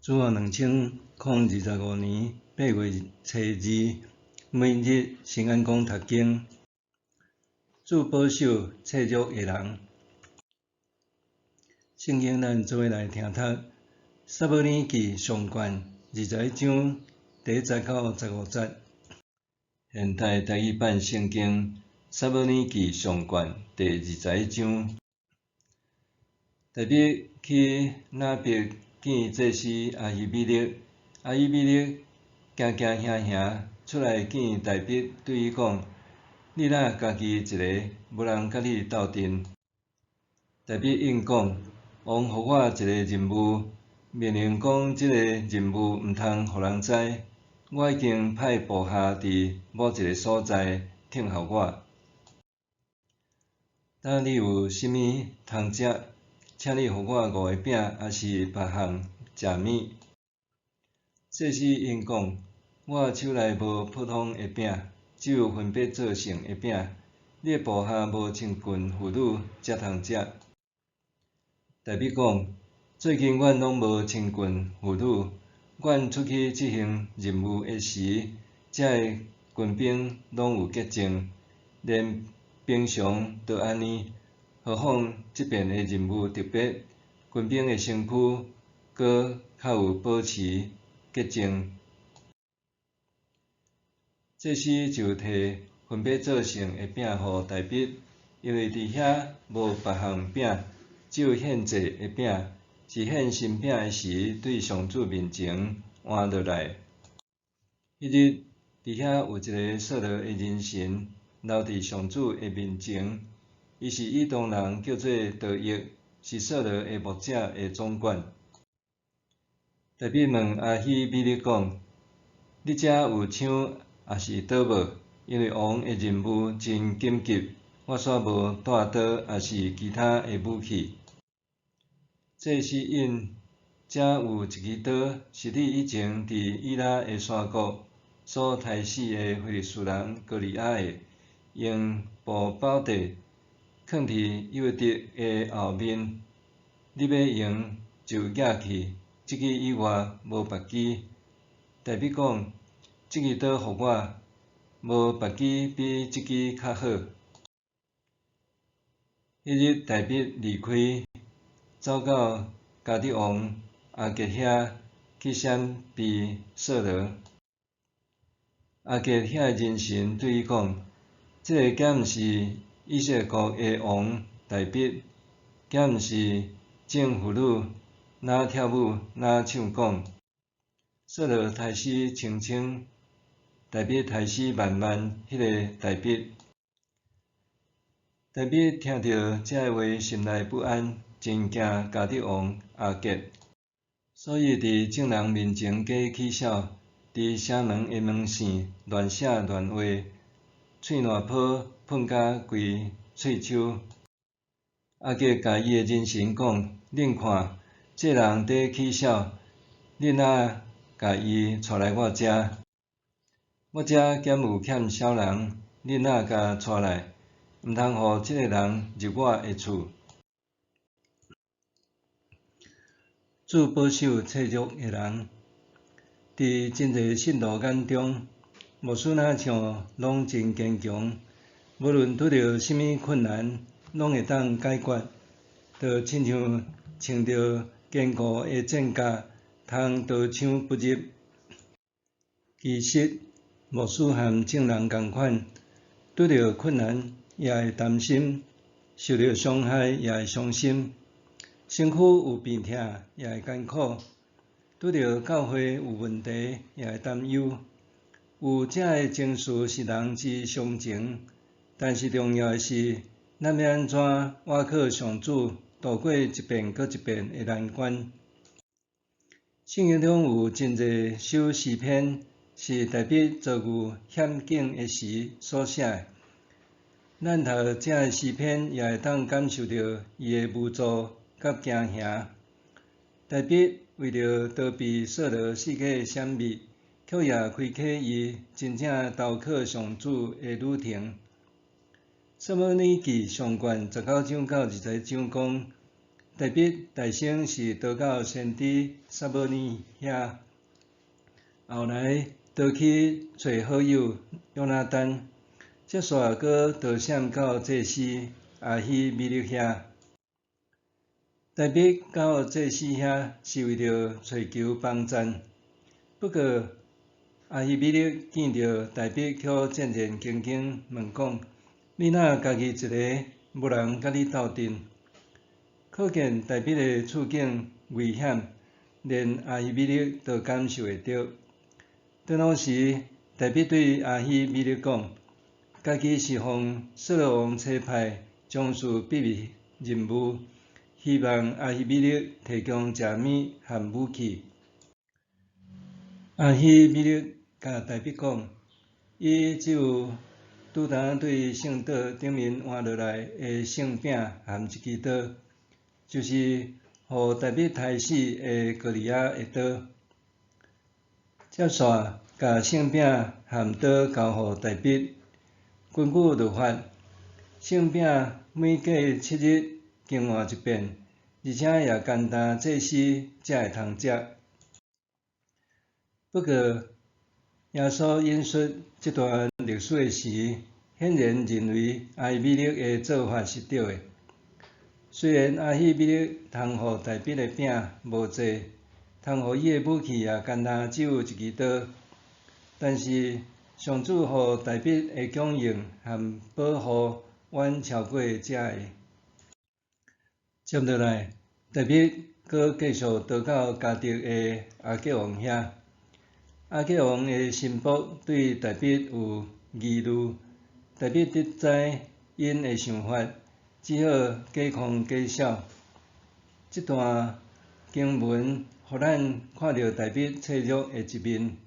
自2025年8月初2，每日新安宫读经，自保守册约的人。圣经咱做伙来听读。撒母耳记上卷21章第10到15节。现代台语版圣经撒母耳记上卷第21章。大卫去拿伯见祭司阿希米勒，阿希米勒行行兄兄出来见大卫，对伊讲：“你若家己一个，无人甲你斗阵。”大卫应讲：“王予我一个任务，命令讲即个任务毋通互人知。我已经派部下伫某一个所在等候我。当你有啥物通食，请你互我5个饼，也是别项食物。”祭司应讲：“我手内无普通的饼，只有分别做成的饼。你的部下无穿裙妇女才通食。”大卫讲：“最近阮拢无穿裙妇女，阮出去执行任务的时，遮的军兵拢有洁净，连平常都安尼，何况即遍的任务特别，军兵的身躯阁较有保持洁净。”祭司就摕分别做成的饼互大卫，因为伫遐无别项饼，只有献祭的饼，是献新饼的时对上主面前换落来。迄日，伫遐有一个扫罗的人神留伫上主的面前，伊是以东人，叫做道益，是扫罗的牧者的总管。大卫问阿希米勒讲：“你遮有枪也是刀无？因为王的任务真紧急，我煞无带刀也是其他的武器。”祭司应：“遮有一支刀，是你以前伫以拉的山谷所杀死的非利士人歌利亚的，用布包地囥伫幼敌的后面。你要用就举去，即支以外无别支。”大卫讲：“即支刀互我，无别支比即支较好。”迄日大卫离开，走到加得王亚吉遐去闪避扫罗。亚吉遐的人神对伊讲：“即个敢毋是以色列国的王大卫？敢毋是种妇女，若跳舞若唱讲？”扫罗开始清清，大卫开始慢慢。迄个大卫听到这话，心内不安，真惊加得王亚吉，所以伫众人面前假起笑，伫城门的门扇乱写乱画，喙烂泡喷甲规喙手。亚吉甲伊的人神讲：“恁看，这人在起笑，恁仔甲伊带来我遮。我遮兼有欠少人，恁仔甲带来，毋通互即个人入我的厝。”自保守册约的人，伫真侪信徒眼中，牧师仔像拢真坚强，无论拄着啥物困难，拢会当解决，就亲像穿着坚固的战甲，通刀枪不入。其实，牧师和众人共款，拄着困难也会担心，受到伤害也会伤心，身躯有病痛也会艰苦，拄着教会有问题也会担忧。有这个情绪是人之常情，但是重要的是，咱要安怎倚靠上主，度过一遍搁一遍的难关。圣经中有真侪首诗篇，是大卫遭遇险境的时所写的。咱读这个诗篇，也会当感受到伊的无助甲惊吓。大卫为了逃避扫罗世界的闪密，却也开启伊真正投靠上主的旅程。撒母耳记上卷19章到21章讲，大笔大生是逃到先知撒母耳遐，后来逃去找好友约拿单，接续搁逃闪到祭司亚希米勒遐。大笔到祭司遐是为着找求帮赞，不过亚希米勒见到大笔却战战兢兢问讲：你若家己一个，无人甲你斗阵。可见大笔的处境危险，连亚希米勒都感受会到。当当时，大笔对亚希米勒讲，家己是奉扫罗王差派将士秘密任务，希望亚希米勒提供食物和武器。亚希米勒甲大笔讲，伊只有拄当对圣岛顶面换落来的圣饼和一支刀，就是互大笔杀死的歌利亚的刀。接续甲圣饼和刀交互大笔。根据律法，圣饼每隔7日更换一遍，而且也简单祭司才会通食。不过，耶稣引述这段历史时，显然认为亚希米勒的做法是对的。虽然亚希米勒通互大笔的饼无济，通互伊的武器也简单只有一支刀，但是上主互大笔的供应和保护远超过遮个。接落来，大笔阁继续逃到加德的亚吉王遐。亚吉王的臣仆对大笔有疑虑，大笔得知因的想法，只好假狂假笑。这段经文互咱看到大笔脆弱的一面。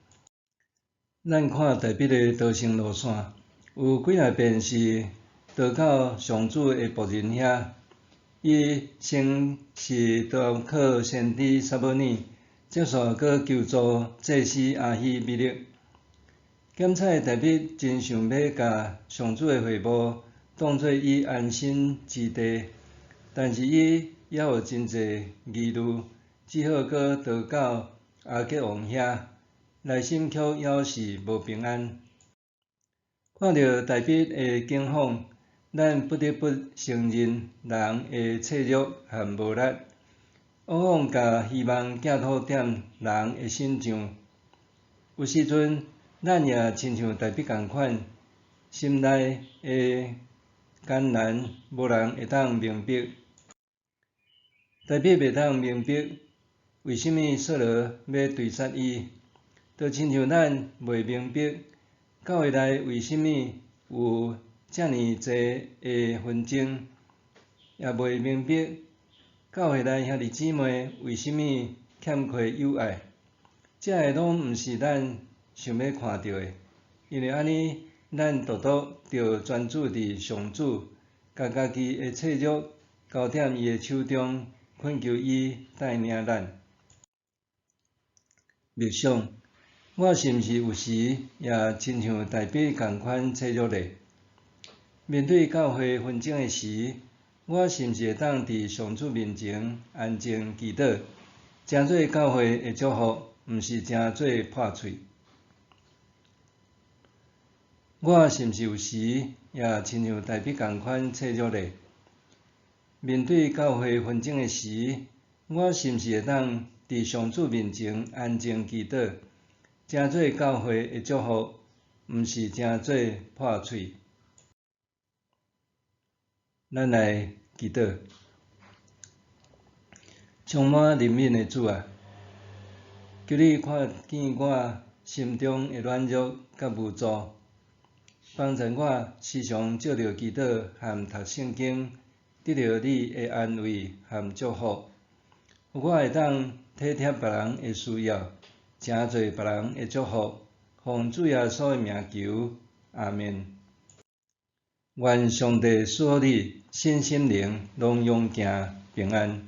咱看大笔的逃生路线，有几啊遍是逃到上主的仆人遐。伊先是投靠先知撒母耳，接续阁求助祭司亚希米勒。检采大笔真想要甲上主的会幕当作伊安身之地，但是伊也有真侪疑虑，只好阁逃到亚吉王遐，内心却犹是无平安。看到大笔的境况，咱不得不承认人的脆弱和无力，往往甲希望寄托在人的身上。有时阵，咱也亲像大笔共款，心内的艰难，无人会当明白。大笔袂当明白为什么扫罗要追杀伊，就亲像咱袂明白教会内为什么有遮尔济的纷争，也袂明白教会内兄弟姊妹为什么欠缺友爱。这个拢毋是咱想要看到的，因为安尼，咱独独着专注伫上主，甲家己的脆弱交踮伊的手中，恳求伊带领咱。默想，我是毋是有时也亲像大笔共款脆弱咧？面对教会纷争的时，我是毋是会当伫上主面前安静祈祷，诚做教会的祝福，毋是诚做破碎？我是毋是有时也亲像大笔共款脆弱咧？面对教会纷争的时，我是毋是会当伫上主面前安静祈祷，诚做教会的祝福，毋是诚做破碎？咱来祈祷，充满怜悯的主啊，求你看见我心中的软弱甲无助，帮助我时常借着祈祷和读圣经，得到你的安慰和祝福，我会当体贴别人的需要，诚做别人的祝福，奉主耶稣的名求，阿们。愿上帝赐予你身心灵拢永行平安。